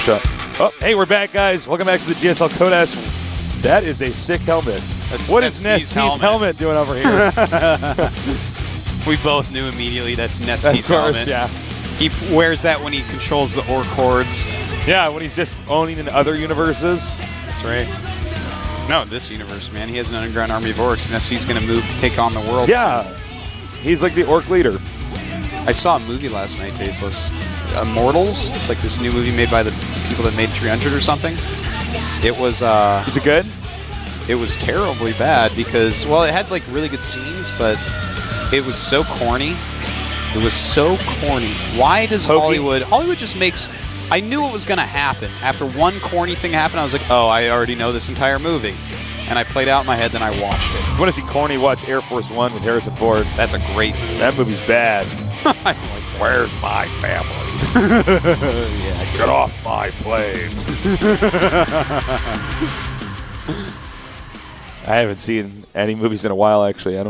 shot. Oh, hey, we're back, guys. Welcome back to the GSL Codas. That is a sick helmet. What is Nest's helmet doing over here? We both knew immediately that's Nest's helmet. Yeah. He wears that when he controls the orc hordes. Yeah, when he's just owning in other universes. That's right. No, this universe, man. He has an underground army of orcs. Nest's going to move to take on the world. Yeah. He's like the orc leader. I saw a movie last night, Tasteless. Immortals. It's like this new movie made by the people that made 300 or something. It was... Is it good? It was terribly bad because, well, it had like really good scenes, but it was so corny. It was so corny. Why does Hollywood just makes... I knew it was going to happen. After one corny thing happened, I was like, oh, I already know this entire movie. And I played out in my head, then I watched it. You want to see corny? Watch Air Force One with Harrison Ford. That's a great movie. That movie's bad. I'm like, where's my family? Yeah, get off my plane. I haven't seen any movies in a while, actually. I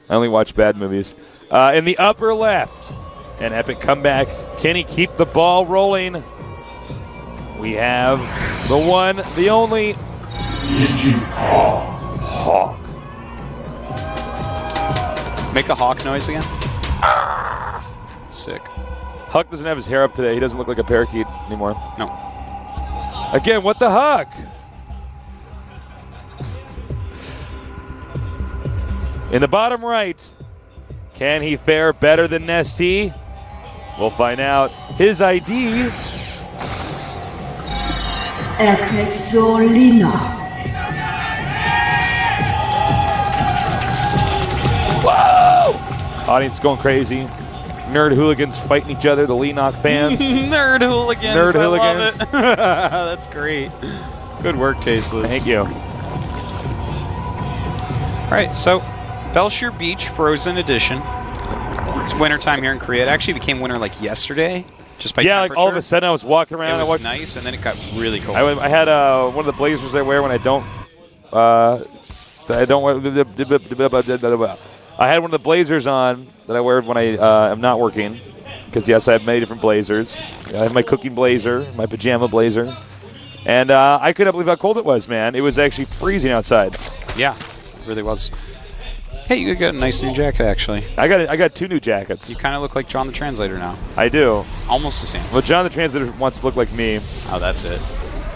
only watch bad movies. In the upper left, an epic comeback. Can he keep the ball rolling? We have the one, the only Hawk. Make a hawk noise again. Sick. Huck doesn't have his hair up today. He doesn't look like a parakeet anymore. No. Again, what the Huck? In the bottom right, can he fare better than Nesty? We'll find out. His ID. Leenock. Whoa! Audience going crazy. Nerd hooligans fighting each other, the Leenock fans. Nerd hooligans. Nerd I hooligans. love it. That's great. Good work, Tasteless. Thank you. All right, so Belshire Beach Frozen Edition. It's wintertime here in Korea. It actually became winter like yesterday, just by temperature. Like all of a sudden I was walking around. It was nice, and then it got really cold. I had one of the blazers I wear when I don't. I had one of the blazers on that I wear when I am not working. Because, yes, I have many different blazers. I have my cooking blazer, my pajama blazer. And I couldn't believe how cold it was, man. It was actually freezing outside. Yeah, it really was. Hey, you got a nice new jacket, actually. I got two new jackets. You kind of look like John the Translator now. I do. Almost the same. Well, John the Translator wants to look like me. Oh, that's it.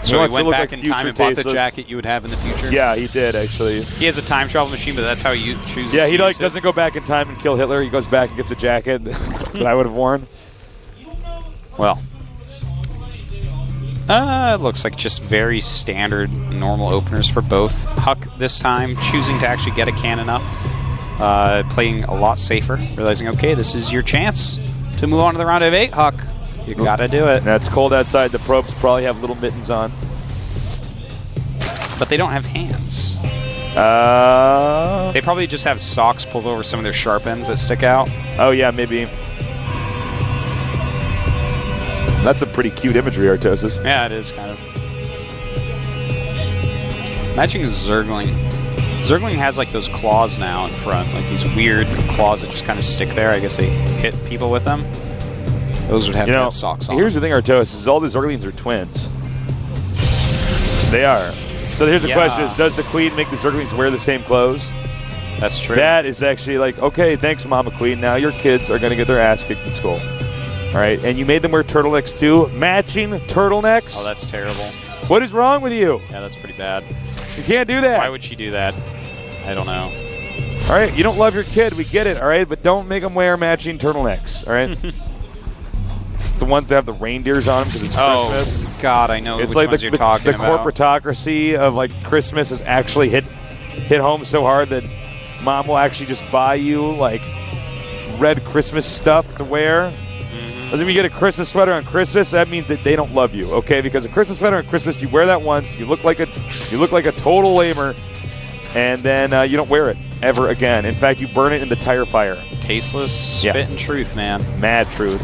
So he went back in time and bought the jacket you would have in the future? Yeah, he did, actually. He has a time travel machine, but that's how you choose Yeah, he doesn't go back in time and kill Hitler. He goes back and gets a jacket that I would have worn. Well. It looks like just very standard, normal openers for both. Huck this time choosing to actually get a cannon up. Playing a lot safer, realizing, okay, this is your chance to move on to the round of 8, Huck. You gotta do it. And it's cold outside. The probes probably have little mittens on. But they don't have hands. They probably just have socks pulled over some of their sharp ends that stick out. Oh, yeah, maybe. That's a pretty cute imagery, Artosis. Yeah, it is, kind of. Matching Zergling. Zergling has like those claws now in front, like these weird claws that just kind of stick there. I guess they hit people with them. Those would have to have socks on. Here's the thing, Artosis, is all the Zerglings are twins. They are. So here's the question: does the Queen make the Zerglings wear the same clothes? That's true. That is actually like, okay, thanks, Mama Queen. Now your kids are going to get their ass kicked in school. All right, and you made them wear turtlenecks too, matching turtlenecks. Oh, that's terrible. What is wrong with you? Yeah, that's pretty bad. You can't do that. Why would she do that? I don't know. All right, you don't love your kid. We get it, all right? But don't make them wear matching turtlenecks, all right? It's the ones that have the reindeers on them because it's Christmas. Oh, God, I know it's which like ones you're talking about. The corporatocracy of, like, Christmas has actually hit home so hard that Mom will actually just buy you, like, red Christmas stuff to wear. Because if you get a Christmas sweater on Christmas, that means that they don't love you, okay? Because a Christmas sweater on Christmas, you wear that once, you look like a total lamer, and then you don't wear it ever again. In fact, you burn it in the tire fire. Tasteless spit and truth, man. Mad truth.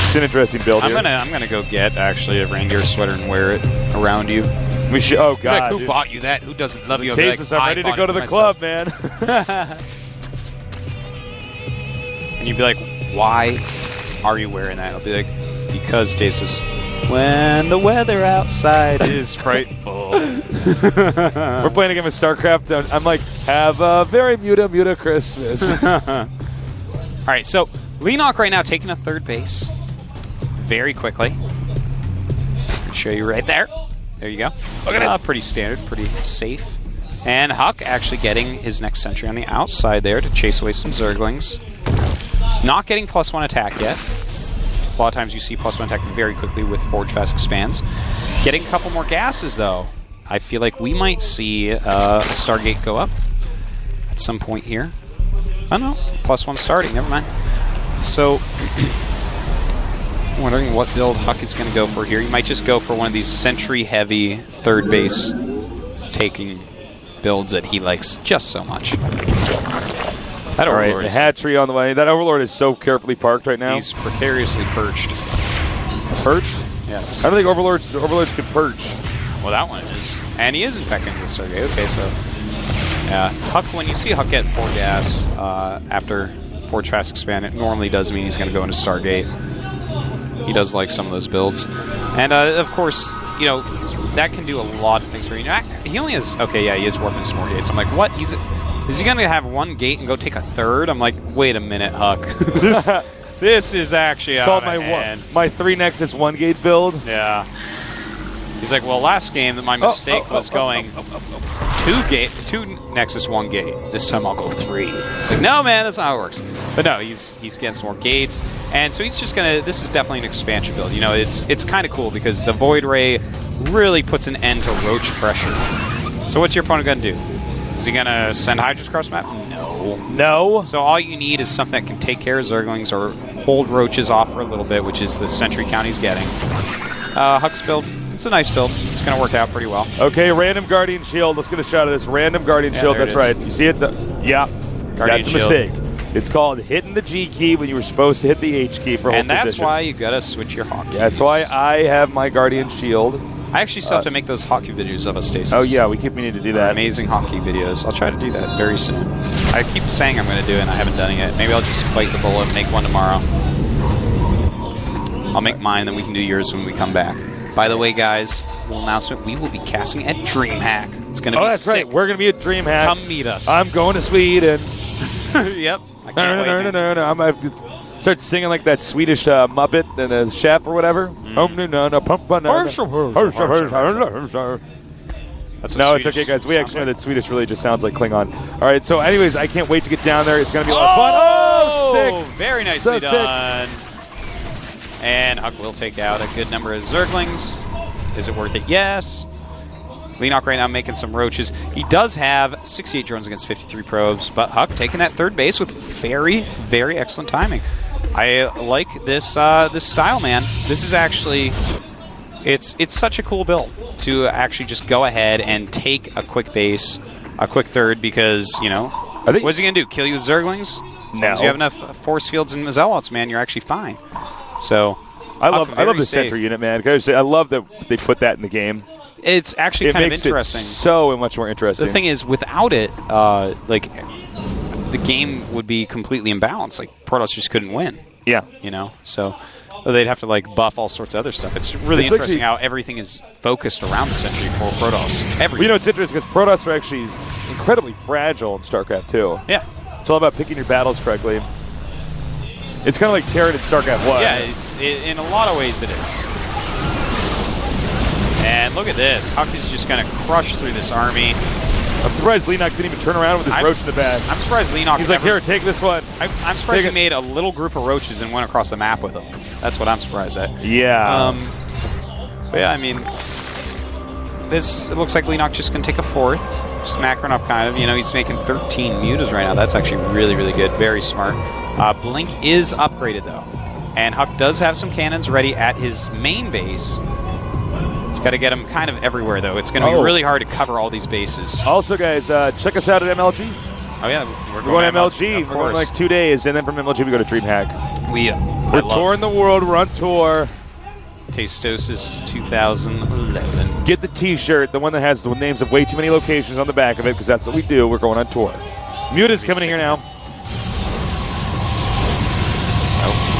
It's an interesting build here. I'm gonna go get actually a reindeer sweater and wear it around you. We should. Oh God! Like, who bought you that? Who doesn't love you? Tasteless, I'm ready to go to the club, man. And you'd be like, why? are you wearing that? I'll be like, because Stasis, when the weather outside is frightful. We're playing a game of Starcraft. And I'm like, have a very muta Christmas. All right, so Leenock right now taking a third base very quickly. I'll show you right there. There you go. Look at it. Pretty standard, pretty safe. And Huck actually getting his next sentry on the outside there to chase away some Zerglings. Not getting +1 attack yet. A lot of times you see +1 attack very quickly with Forge Fast Expands. Getting a couple more gases, though. I feel like we might see a Stargate go up at some point here. Oh, no. +1 starting. Never mind. So, wondering what build Huck is going to go for here. He might just go for one of these sentry-heavy third base taking builds that he likes just so much. That Overlord the hat tree on the way. That Overlord is so carefully parked right now. He's precariously perched. Perched? Yes. I don't think Overlords can perch. Well, that one is. And he is infecting the Stargate. Okay, so yeah, Huck. When you see Huck get 4 gas after Forge Fast Expand, it normally does mean he's going to go into Stargate. He does like some of those builds, and of course, you know that can do a lot of things for you. He only has he is warping some more gates. I'm like, what? Is he going to have 1 gate and go take a 3rd? I'm like, wait a minute, Huck. This is actually it's called my 3 Nexus 1 gate build. Yeah. He's like, well, last game that my mistake was going 2 Nexus 1 gate. This time I'll go 3. It's like, no, man, that's not how it works. But no, he's getting some more gates, and so he's just gonna. This is definitely an expansion build. You know, it's kind of cool because the Void Ray really puts an end to Roach pressure. So what's your opponent gonna do? Is he gonna send Hydras across the map? No. So all you need is something that can take care of Zerglings or hold Roaches off for a little bit, which is the Sentry count he's getting. Huck's build. It's a nice build. It's going to work out pretty well. Okay, random Guardian Shield. Let's get a shot of this. Random Guardian Shield. That's right. You see it? Yeah. That's a mistake. It's called hitting the G key when you were supposed to hit the H key for hold position. And that's why you got to switch your hotkey. That's why I have my Guardian Shield. I actually still have to make those hotkey videos of us, Stasis. Oh, yeah. We keep meaning to do that. Amazing hotkey videos. I'll try to do that very soon. I keep saying I'm going to do it, and I haven't done it yet. Maybe I'll just bite the bullet and make one tomorrow. I'll make mine, then we can do yours when we come back. By the way, guys, little announcement, we will be casting at DreamHack. It's going to be sick. Right. We're going to be at DreamHack. Come meet us. I'm going to Sweden. Yep. I can't wait. No. I'm going to start singing like that Swedish Muppet and the chef or whatever. No, it's okay, guys. We actually know that Swedish really just sounds like Klingon. All right, so anyways, I can't wait to get down there. It's going to be a lot of fun. Oh, sick. Very nicely done. Sick. And Huck will take out a good number of Zerglings. Is it worth it? Yes. Leenock right now making some Roaches. He does have 68 drones against 53 probes, but Huck taking that third base with very, very excellent timing. I like this this style, man. This is actually, it's such a cool build to actually just go ahead and take a quick base, a quick third, because, you know, what's he going to do? Kill you with Zerglings? As long as you have enough force fields and Zealots, man, you're actually fine. So I love the Sentry unit, man. I love that they put that in the game. It's actually kind of interesting. It so much more interesting. The thing is, without it, like the game would be completely imbalanced. Like Protoss just couldn't win. Yeah, you know. So they'd have to like buff all sorts of other stuff. It's really interesting how everything is focused around the Sentry for Protoss. Everything. You know, it's interesting because Protoss are actually incredibly fragile in StarCraft 2. Yeah, it's all about picking your battles correctly. It's kind of like Terran in StarCraft 1. Yeah, in a lot of ways it is. And look at this. Huck is just going to crush through this army. I'm surprised Leenock didn't even turn around with his Roach in the back. I'm surprised Leenock... He's like, here, take this one. I'm surprised he made a little group of Roaches and went across the map with them. That's what I'm surprised at. Yeah. But yeah, I mean... It looks like Leenock just going to take a 4th. Just macroing up kind of. You know, he's making 13 mutas right now. That's actually really, really good. Very smart. Blink is upgraded, though. And Huck does have some cannons ready at his main base. He's got to get them kind of everywhere, though. It's going to be really hard to cover all these bases. Also, guys, check us out at MLG. Oh, yeah. We're going to MLG for like 2 days, and then from MLG we go to DreamHack. We're touring the world. We're on tour. Tastosis 2011. Get the T-shirt, the one that has the names of way too many locations on the back of it, because that's what we do. We're going on tour. Muta's coming in here now.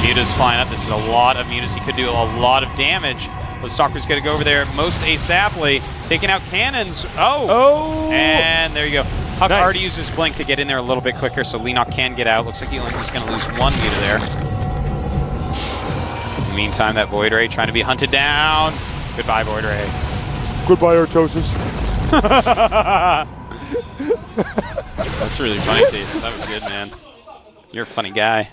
Muta's flying up. This is a lot of Mutas. He could do a lot of damage. But Stalker's going to go over there most ASAPly, taking out cannons. Oh! And there you go. Huck already used his blink to get in there a little bit quicker, so Leenock can get out. Looks like he's going to lose one Muta there. In the meantime, that Void Ray trying to be hunted down. Goodbye, Void Ray. Goodbye, Artosis. That's really funny, Taste. That was good, man. You're a funny guy.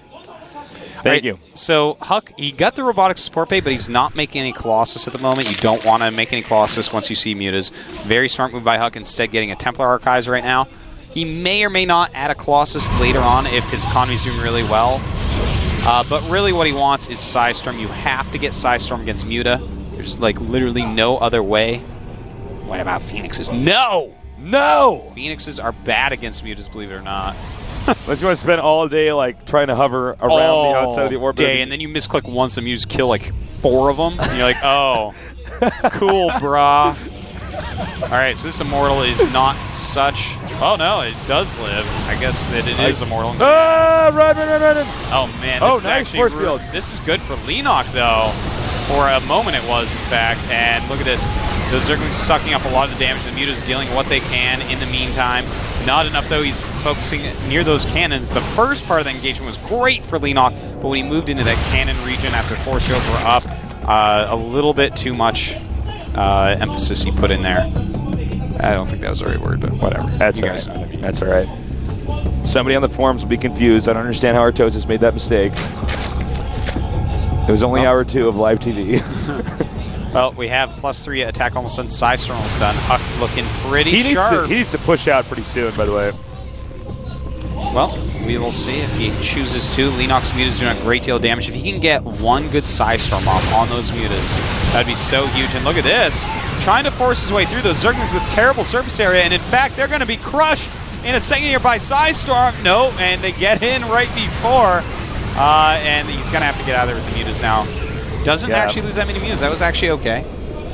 Thank you. So Huck, he got the robotics support bait, but he's not making any Colossus at the moment. You don't want to make any Colossus once you see Mutas. Very smart move by Huck, instead getting a Templar Archives right now. He may or may not add a Colossus later on if his economy's doing really well. But really what he wants is Psystorm. You have to get Psystorm against Muta. There's like literally no other way. What about Phoenixes? No! No! Phoenixes are bad against Mutas, believe it or not. Unless you want to spend all day like trying to hover around the outside of the orbit. And then you misclick once and you just kill like 4 of them. And you're like, oh, cool, brah. All right, so this Immortal is not such... Oh, no, it does live. I guess that it is Immortal. Run. Oh, man. This is nice force field. This is good for Leenock, though. For a moment it was, in fact. And look at this. The Zerglings sucking up a lot of the damage. The Muta's dealing what they can in the meantime. Not enough, though. He's focusing near those cannons. The first part of the engagement was great for Leenock, but when he moved into that cannon region after force fields were up, a little bit too much emphasis he put in there. I don't think that was the right word, but whatever. That's all right. I mean. That's all right. Somebody on the forums will be confused. I don't understand how Artosis made that mistake. It was only hour 2 of live TV. Well, we have +3 attack almost done. Psystorm almost done. Huck looking pretty sharp. He needs to push out pretty soon, by the way. Well, we will see if he chooses to. Leenock's Muta's doing a great deal of damage. If he can get one good Psystorm off on those Mutas, that'd be so huge. And look at this. Trying to force his way through those Zerglings with terrible surface area, and in fact, they're going to be crushed in a second here by Psystorm. No, and they get in right before. And he's going to have to get out of there with the Mutas now. Doesn't actually lose that many Mutas. That was actually okay.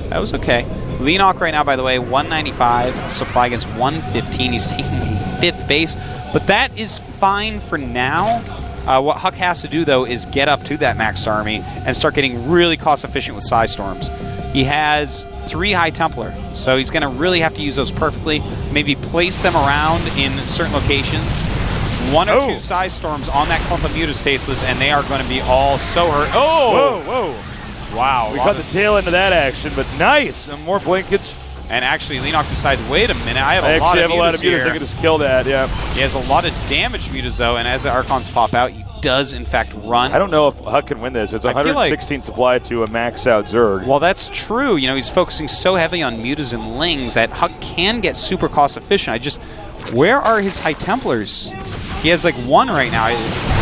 That was okay. Leenock right now, by the way, 195. Supply against 115. He's taking 5th base. But that is fine for now. What Huck has to do, though, is get up to that maxed army and start getting really cost-efficient with Psystorms. He has 3 High Templar, so he's going to really have to use those perfectly. Maybe place them around in certain locations. 1 or 2 Psystorms on that clump of Mutas Tasteless, and they are going to be all so hurt. Oh! Whoa. Wow. We caught the tail end of that action, but nice. Some more blinkage. And actually, Leenock decides, wait a minute, I have a lot of Mutas here. I can just kill that, yeah. He has a lot of damaged Mutas, though, and as the Archons pop out, he does, in fact, run. I don't know if Huck can win this. It's 116 supply to a max-out Zerg. Well, that's true. You know, he's focusing so heavily on Mutas and Lings that Huck can get super cost-efficient. Where are his High Templars? He has like 1 right now.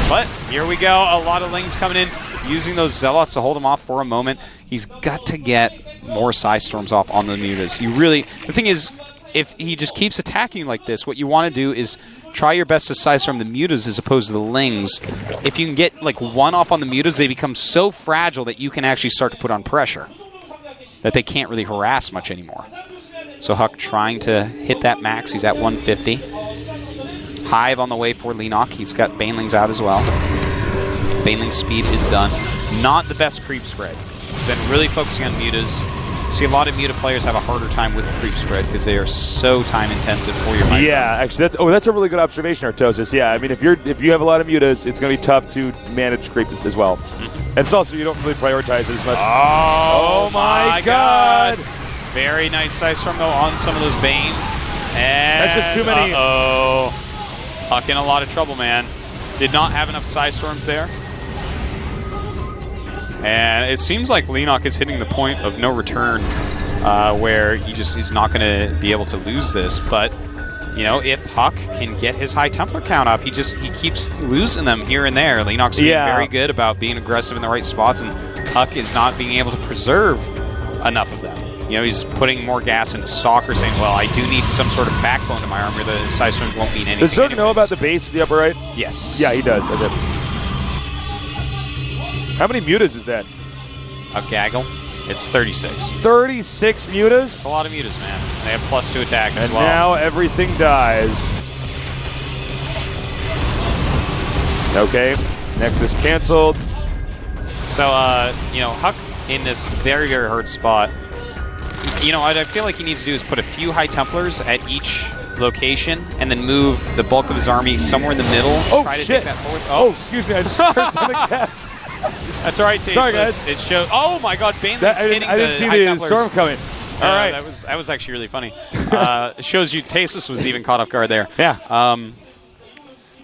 But here we go. A lot of Lings coming in, using those Zealots to hold him off for a moment. He's got to get more Psystorms off on the Mutas. The thing is, if he just keeps attacking like this, what you want to do is try your best to Psystorm the Mutas as opposed to the Lings. If you can get like 1 off on the Mutas, they become so fragile that you can actually start to put on pressure. That they can't really harass much anymore. So Huck trying to hit that max. He's at 150. Hive on the way for Leenock. He's got Banelings out as well. Baneling speed is done. Not the best creep spread. Been really focusing on Mutas. See, a lot of Muta players have a harder time with the creep spread because they are so time intensive for your micro. Yeah, actually, that's a really good observation, Artosis. Yeah, I mean, if you have a lot of Mutas, it's going to be tough to manage creep as well. And it's also you don't really prioritize it as much. Oh my God! Very nice Psystorm though on some of those Banes. And that's just too many. Huck in a lot of trouble, man. Did not have enough Psystorms there. And it seems like Leenock is hitting the point of no return where he just is not going to be able to lose this. But, you know, if Huck can get his High Templar count up, he keeps losing them here and there. Leenock's being very good about being aggressive in the right spots, and Huck is not being able to preserve enough of them. You know, he's putting more gas into Stalker, saying, well, I do need some sort of backbone to my armor. The Psystorms won't mean anything. Does Zerg know about the base in the upper right? Yes. Yeah, he does. I did. How many Mutas is that? A gaggle. It's 36. 36 Mutas? That's a lot of Mutas, man. They have +2 attack as well. And now everything dies. Okay, Nexus canceled. So, you know, Huck in this very, very hard spot. You know, what I feel like he needs to do is put a few High Templars at each location and then move the bulk of his army somewhere in the middle. Oh, try to shit. take that forward. Oh, excuse me. I just heard something gas. That's all right, Tasteless. Sorry, guys. It showed. Oh, my God. Banelig's hitting I didn't the see High the Templars. storm coming. All right. That was actually really funny. It shows you Tasteless was even caught off guard there. Yeah.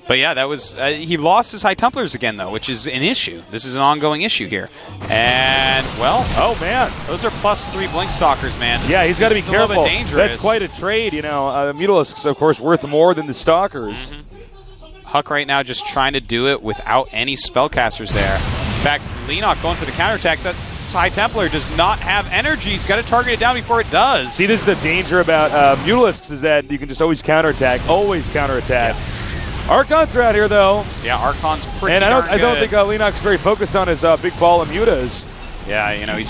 But yeah, that was he lost his High Templars again, though, which is an issue. This is an ongoing issue here. And, well, oh, man. those are +3 Blink Stalkers, man. He's got to be careful. A little bit dangerous. That's quite a trade, you know. Mutalisks, of course, worth more than the Stalkers. Huck right now just trying to do it without any spellcasters there. In fact, Leenock going for the counterattack. That High Templar does not have energy. He's got to target it down before it does. See, this is the danger about Mutalisks is that you can just always counterattack. Always counterattack. Yeah. Archons are out here, though. Yeah, Archon's pretty And I don't good. think Leenock's very focused on his big ball of mutas. Yeah, you know,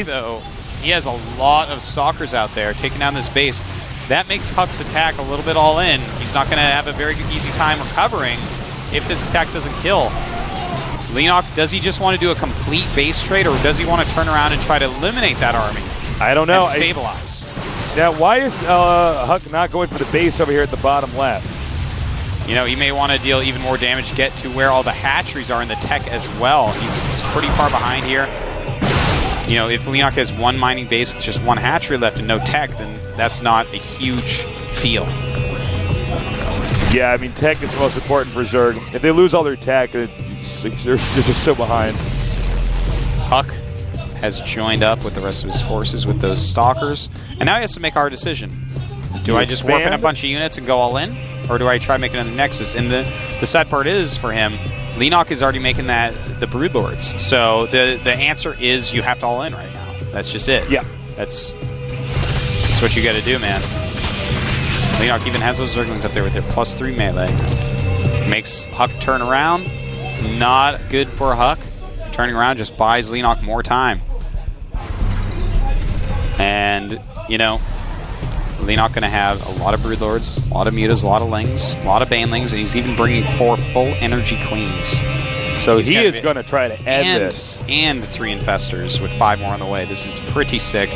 though, he has a lot of Stalkers out there taking down this base. That makes Huck's attack a little bit all in. He's not going to have a very easy time recovering if this attack doesn't kill. Leenock, does he just want to do a complete base trade, or does he want to turn around and try to eliminate that army? I don't know. And stabilize. Now, why is Huck not going for the base over here at the bottom left? You know, he may want to deal even more damage, get to where all the hatcheries are in the tech as well. He's pretty far behind here. You know, if Leenock has one mining base with just one hatchery left and no tech, then that's not a huge deal. Yeah, I mean, tech is the most important for Zerg. If they lose all their tech, they're just so behind. Huck has joined up with the rest of his forces with those Stalkers, and now he has to make a hard decision. Do I just warp in a bunch of units and go all in? Or do I try making another Nexus? And the sad part is, for him, Leenock is already making that the Broodlords. So the answer is you have to all in right now. That's just it. Yeah. That's what you got to do, man. Leenock even has those Zerglings up there with their +3 melee. Makes Huck turn around. Not good for Huck. Turning around just buys Leenock more time. And, you know, Leenock going to have a lot of Broodlords, a lot of Mutas, a lot of Lings, a lot of Banelings, and he's even bringing 4 full energy Queens. So he is going to try to end this. And 3 Infestors with 5 more on the way. This is pretty sick.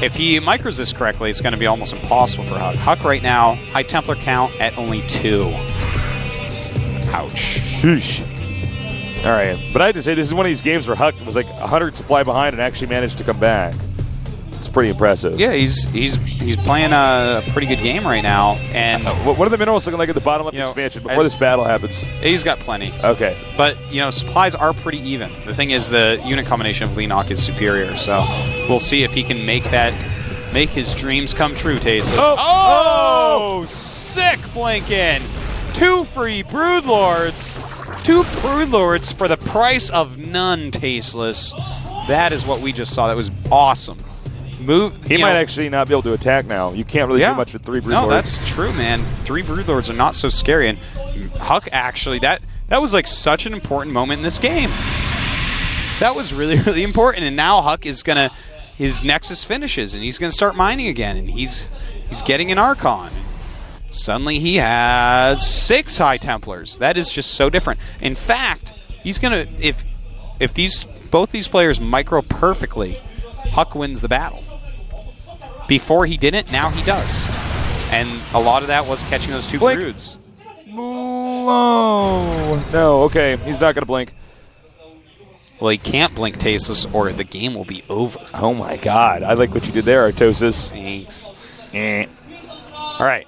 If he micros this correctly, it's going to be almost impossible for Huck. Huck right now, High Templar count at only 2. Ouch. Sheesh. All right. But I have to say, this is one of these games where Huck was like 100 supply behind and actually managed to come back. It's pretty impressive. Yeah, he's playing a pretty good game right now. And what are the minerals looking like at the bottom of the expansion before this battle happens? He's got plenty. Okay. But, you know, supplies are pretty even. The thing is, the unit combination of Leenock is superior. So we'll see if he can make his dreams come true, Tasteless. Oh, sick Blinken. 2 free Broodlords. 2 Broodlords for the price of none, Tasteless. That is what we just saw. That was awesome. He might actually not be able to attack now. You can't really do much with 3 Broodlords. No, that's true, man. 3 Broodlords are not so scary. And Huck actually, that was like such an important moment in this game. That was really, really important. And now Huck is going to, his Nexus finishes, and he's going to start mining again. And he's getting an Archon. Suddenly he has 6 High Templars. That is just so different. In fact, he's going to, if both these players micro perfectly, Huck wins the battle. Before he didn't, now he does. And a lot of that was catching those 2 broods. No, okay. He's not going to blink. Well, he can't blink, Tasteless, or the game will be over. Oh, my God. I like what you did there, Artosis. Thanks. All right.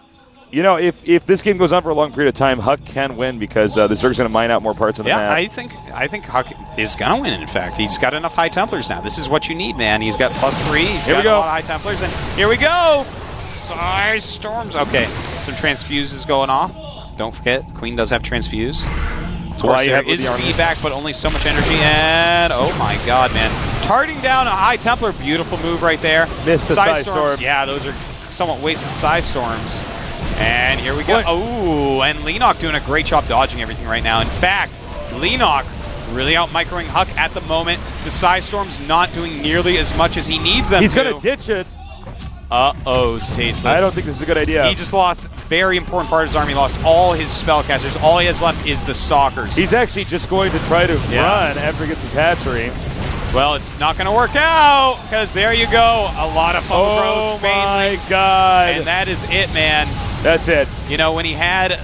You know, if this game goes on for a long period of time, Huck can win because the Zerg's going to mine out more parts of the map. I think Huck is going to win, in fact. He's got enough High Templars now. This is what you need, man. He's got +3. He's got a lot of High Templars. And here we go. Size Storms. Okay, some transfuses going off. Don't forget, Queen does have transfuse. Of course, there is feedback, but only so much energy. And, oh my God, man. Targeting down a High Templar. Beautiful move right there. Missed the Size Storm. Yeah, those are somewhat wasted Size Storms. And here we go. Oh, and Leenock doing a great job dodging everything right now. In fact, Leenock really out-microing Huck at the moment. The Size Storm's not doing nearly as much as he needs them to. He's going to ditch it. Uh-oh's tasteless. I don't think this is a good idea. He just lost a very important part of his army. He lost all his spellcasters. All he has left is the Stalkers. He's actually just going to try to run after he gets his hatchery. Well, it's not going to work out, because there you go. A lot of fungal growths. Oh, my God. And that is it, man. That's it. You know, when he had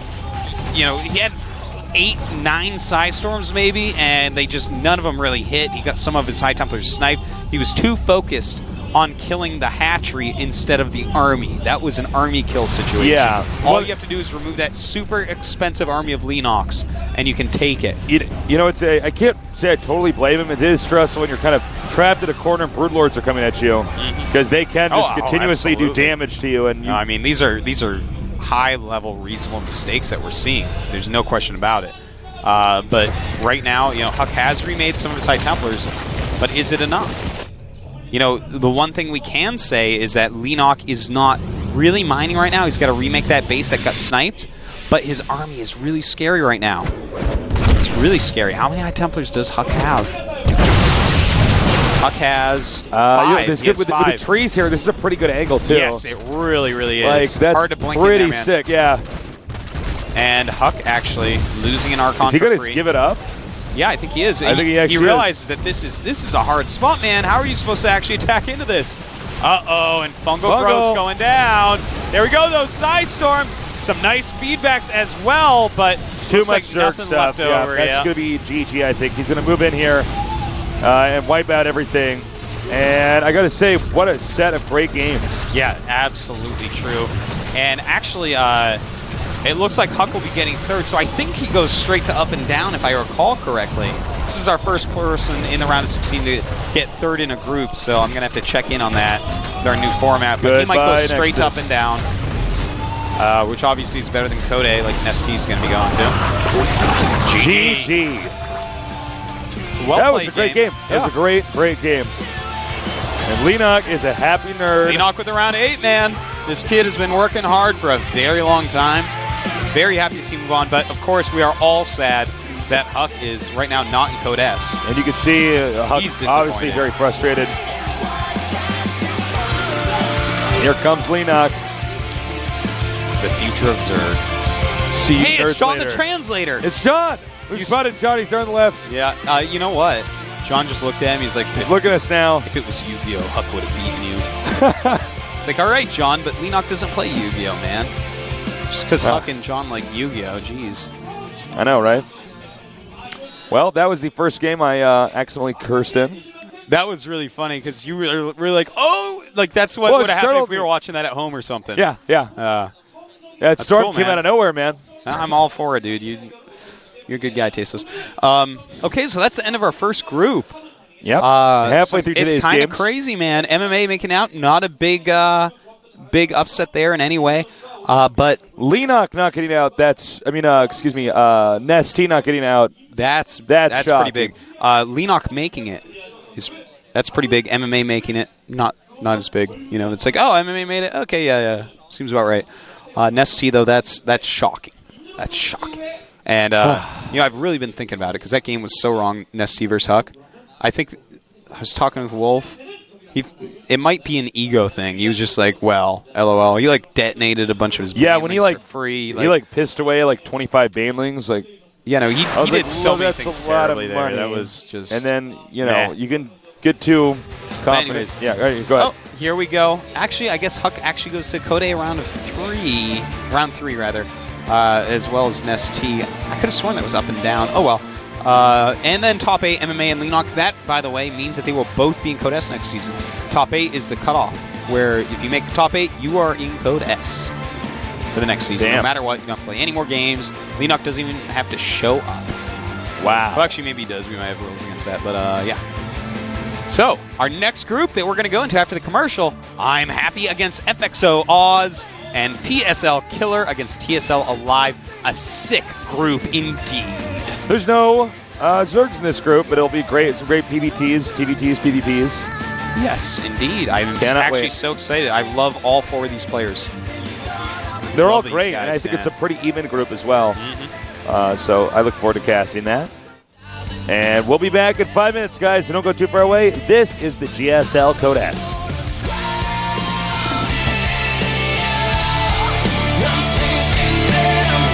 8, 9 Psy Storms maybe, and none of them really hit. He got some of his High Templars sniped. He was too focused on killing the hatchery instead of the army. That was an army kill situation. Yeah. All you have to do is remove that super expensive army of Leenox, and you can take it. You know, I can't say I totally blame him. It is stressful when you're kind of trapped in a corner and Broodlords are coming at you, because they can just continuously do damage to you. And no, I mean, these are high-level, reasonable mistakes that we're seeing. There's no question about it. But right now, Huck has remade some of his High Templars, but is it enough? The one thing we can say is that Leenock is not really mining right now. He's got to remake that base that got sniped, but his army is really scary right now. It's really scary. How many High Templars does Huck have? Huck has 5. With the trees here, this is a pretty good angle, too. Yes, it really, really is. Like, that's hard to blink pretty in there, man. sick, yeah. And Huck actually losing an Archon. Is he going to give it up? Yeah, I think he is. I think he actually realizes that this is a hard spot, man. How are you supposed to actually attack into this? Uh-oh, and fungal growth's going down. There we go, those Psy Storms. Some nice feedbacks as well, but too much like Zerg stuff. That's going to be GG, I think. He's going to move in here and wipe out everything. And I got to say, what a set of great games. Yeah, absolutely true. And actually, it looks like Huck will be getting third, so I think he goes straight to up and down, if I recall correctly. This is our first person in the round of 16 to get third in a group, so I'm going to have to check in on that with our new format. But he might go straight to up and down, which obviously is better than Code, like Nest's going to be going to. GG. That was a great game. That was a great, great game. And Leenock is a happy nerd. Leenock with the round 8, man. This kid has been working hard for a very long time. Very happy to see him move on, but of course we are all sad that Huck is right now not in Code S. And you can see Huck's obviously very frustrated. Here comes Leenock. The future of Zerg. See you hey, it's John later. The Translator. It's John. We spotted John. He's there on the left. Yeah. You know what? John just looked at him. He's like, he's looking at us now. If it was Yu-Gi-Oh, Huck would have beaten you. It's like, all right, John, but Leenock doesn't play Yu-Gi-Oh, man. Just because Huck and John like Yu-Gi-Oh, jeez. I know, right? Well, that was the first game I accidentally cursed in. That was really funny because you were like, oh, like that's what would have happened if we were watching that at home or something. Yeah, yeah. That storm cool, came out of nowhere, man. I'm all for it, dude. You're a good guy, Tasteless. Okay, so that's the end of our first group. Yep. Halfway through today's games. It's kind of crazy, man. MMA making out, not a big upset there in any way. But Leenock not getting out. Nest not getting out. That's pretty big. Leenock making it that's pretty big. MMA making it not as big. It's like, oh, MMA made it. Okay, yeah, seems about right. Nest though, that's shocking. That's shocking. And I've really been thinking about it because that game was so wrong. Nest versus Huck. I think I was talking with Wolf. It might be an ego thing. He was just like, well, LOL. He detonated a bunch of his when he for free. He pissed away 25 banelings. He did so many things terribly there. Money. That was just. And then you can get too confident. Anyways, yeah, all right, go ahead. Oh, here we go. Actually, I guess Huck actually goes to Code round 3 rather, as well as Nest T. I could have sworn that was up and down. Oh well. And then top 8, MMA and Leenock. That, by the way, means that they will both be in Code S next season. Top 8 is the cutoff, where if you make the top 8, you are in Code S for the next season. Damn. No matter what, you don't have to play any more games. Leenock doesn't even have to show up. Wow. Well, actually, maybe he does. We might have rules against that, but yeah. So, our next group that we're going to go into after the commercial, I'm Happy against FXO Oz, and TSL Killer against TSL Alive. A sick group indeed. There's no Zergs in this group, but it'll be great. Some great PvTs, TVTs, PvPs. Yes, indeed. I'm actually so excited. I love all 4 of these players. They're all great, and I think it's a pretty even group as well. So I look forward to casting that. And we'll be back in 5 minutes, guys, so don't go too far away. This is the GSL Code S.